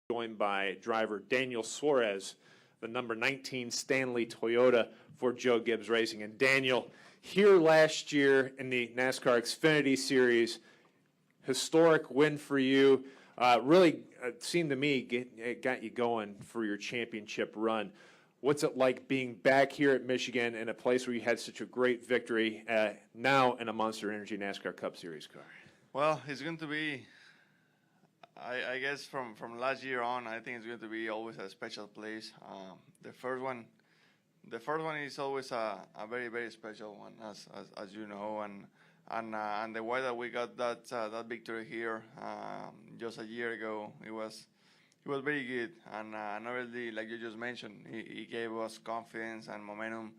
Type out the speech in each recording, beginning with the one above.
joined by driver Daniel Suarez, the number 19 Stanley Toyota for Joe Gibbs Racing. And Daniel, here last year in the NASCAR Xfinity Series, historic win for you. Really seemed to me it got you going for your championship run. What's it like being back here at Michigan in a place where you had such a great victory, now in a Monster Energy NASCAR Cup Series car? Well, it's going to be, I guess from last year on, I think it's going to be always a special place. The first one is always a very, very special one, as you know, and the way that we got that victory here just a year ago, it was very good, and obviously, like you just mentioned, he gave us confidence and momentum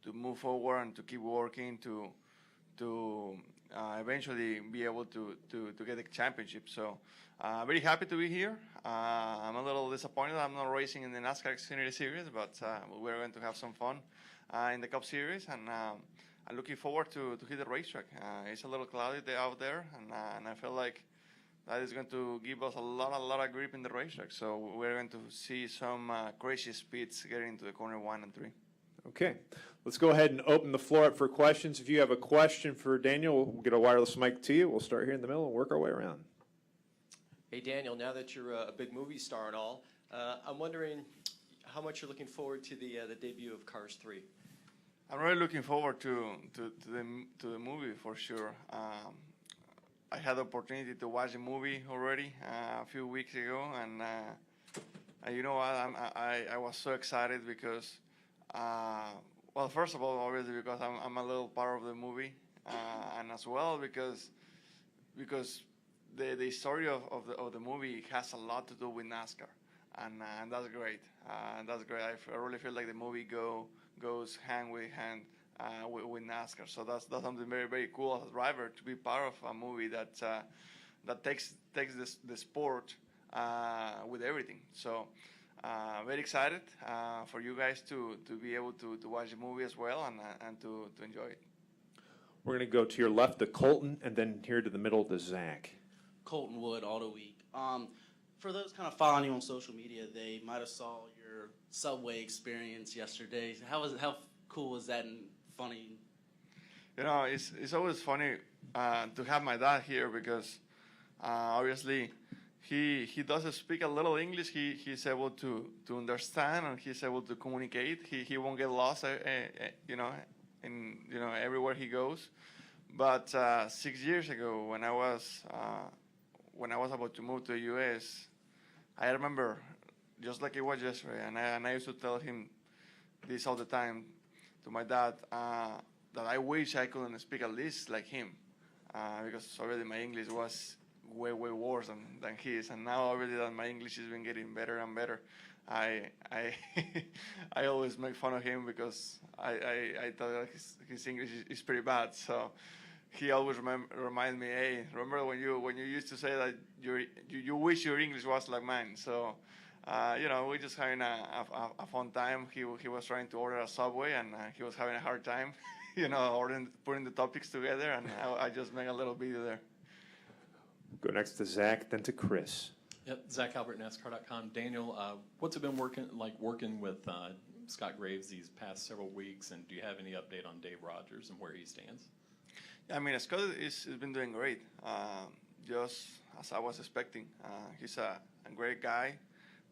to move forward and to keep working to eventually be able to get the championship. So very happy to be here. I'm a little disappointed I'm not racing in the NASCAR Xfinity Series, but we're going to have some fun in the Cup Series, and I'm looking forward to hit the racetrack. It's a little cloudy out there, and I feel like that is going to give us a lot of grip in the racetrack. So we're going to see some crazy speeds getting into the corner 1 and 3. Okay, let's go ahead and open the floor up for questions. If you have a question for Daniel, we'll get a wireless mic to you. We'll start here in the middle and work our way around. Hey, Daniel, now that you're a big movie star and all, I'm wondering how much you're looking forward to the debut of Cars 3. I'm really looking forward to the movie for sure. I had the opportunity to watch the movie already a few weeks ago, and you know what? I was so excited because, well, first of all, obviously because I'm a little part of the movie, and as well because the story of the movie has a lot to do with NASCAR, and that's great. That's great. I really feel like the movie goes hand in hand with NASCAR. So that's something very, very cool as a driver, to be part of a movie that takes the sport with everything. So very excited for you guys to be able to watch the movie as well and to enjoy it. We're going to go to your left to Colton, and then here to the middle to Zach. Colton Wood, Auto Week. For those kind of following you on social media, they might have saw your subway experience yesterday. How cool was that and funny? You know, it's always funny to have my dad here because obviously he does speak a little English. He's able to understand, and he's able to communicate. He won't get lost, everywhere he goes. But 6 years ago, when I was about to move to the U.S., I remember, just like it was yesterday, and I used to tell him this all the time, to my dad, that I wish I couldn't speak at least like him, because already my English was way worse than his, and now already that my English has been getting better and better. I always make fun of him because I thought that his English is pretty bad. So he always remind me, hey, remember when you used to say that you wish your English was like mine. So we're just having a fun time. He was trying to order a Subway, and he was having a hard time, putting the topics together, and I just made a little video there. Go next to Zach, then to Chris. Yep, Zach Albert, NASCAR.com. Daniel, what's it been working with Scott Graves these past several weeks, and do you have any update on Dave Rogers and where he stands? I mean, Scott has been doing great, just as I was expecting. He's a great guy.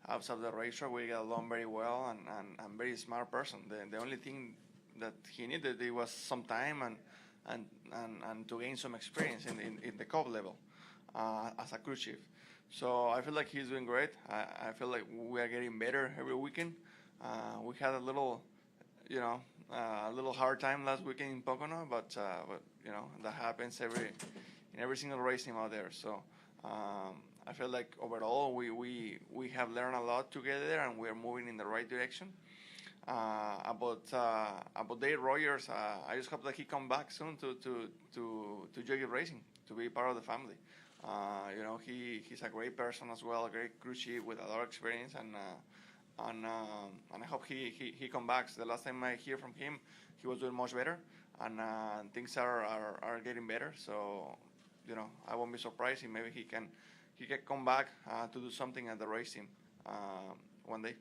Outside the racetrack, we get along very well, and very smart person. The only thing that he needed, it was some time and to gain some experience in the Cup level as a crew chief. So I feel like he's doing great. I feel like we are getting better every weekend. We had a little hard time last weekend in Pocono, but that happens in every single race team out there. So I feel like overall we have learned a lot together, and we're moving in the right direction. About Dave Rogers, I just hope that he come back soon to Jockey Racing, to be part of the family. He's a great person as well, a great crew chief with a lot of experience, and I hope he come back. So the last time I hear from him, he was doing much better, and things are getting better. So I won't be surprised if maybe he can come back to do something at the race team. one day.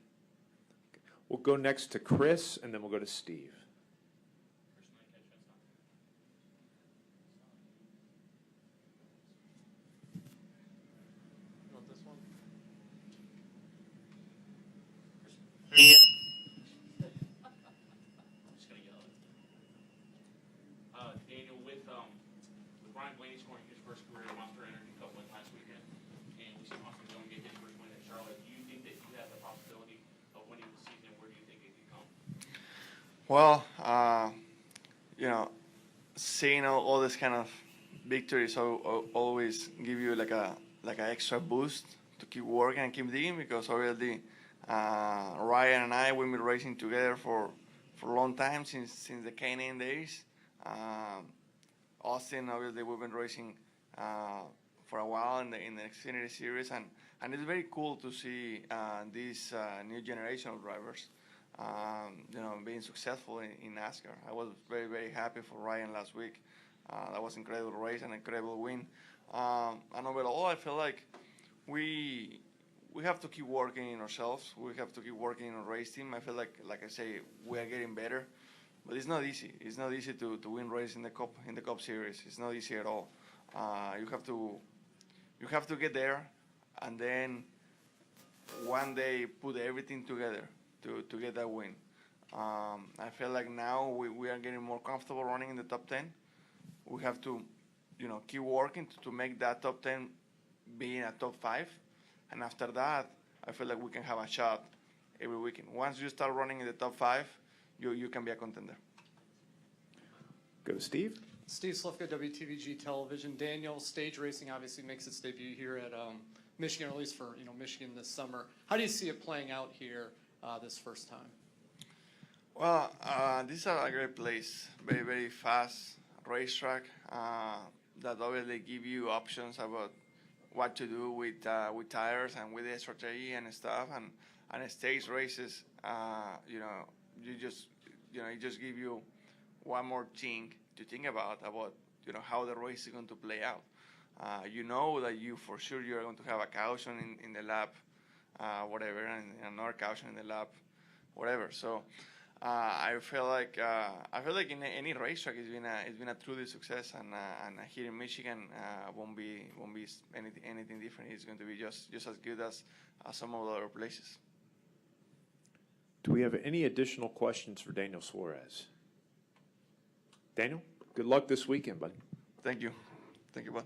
We'll go next to Chris, and then we'll go to Steve. Daniel, with Ryan Blaney scoring his first career Monster Energy Cup win last weekend, and we see Austin Dillon get his first win at Charlotte, do you think that you have the possibility of winning the season? Where do you think it could come? Well, you know, seeing all this kind of victories always give you like a extra boost to keep working and keep digging, because obviously Ryan and I, we've been racing together for a long time, since the K&N days. Austin, obviously, we've been racing for a while in the Xfinity Series, and it's very cool to see this new generation of drivers, being successful in NASCAR. I was very, very happy for Ryan last week. That was an incredible race, an incredible win. And overall, I feel like we have to keep working in ourselves. We have to keep working in our race team. I feel like I say, we are getting better. But it's not easy. It's not easy to win race in the Cup Series. It's not easy at all. You have to get there, and then one day put everything together to get that win. I feel like now we are getting more comfortable running in the top 10. We have to, keep working to make that top 10 being a top 5, and after that, I feel like we can have a shot every weekend. Once you start running in the top 5, you can be a contender. Go to Steve. Steve Slifka, WTVG Television. Daniel, stage racing obviously makes its debut here at Michigan, or at least for Michigan this summer. How do you see it playing out here this first time? Well, this is a great place. Very, very fast racetrack that obviously give you options about what to do with tires and with the strategy and stuff. And stage races, it just give you one more thing to think about how the race is going to play out. That for sure you're going to have a caution in the lap, whatever, and another caution in the lap, whatever. So I feel like in any racetrack it's been a truly success, and here in Michigan won't be anything different. It's going to be just as good as some of the other places. Do we have any additional questions for Daniel Suarez? Daniel, good luck this weekend, buddy. Thank you, bud.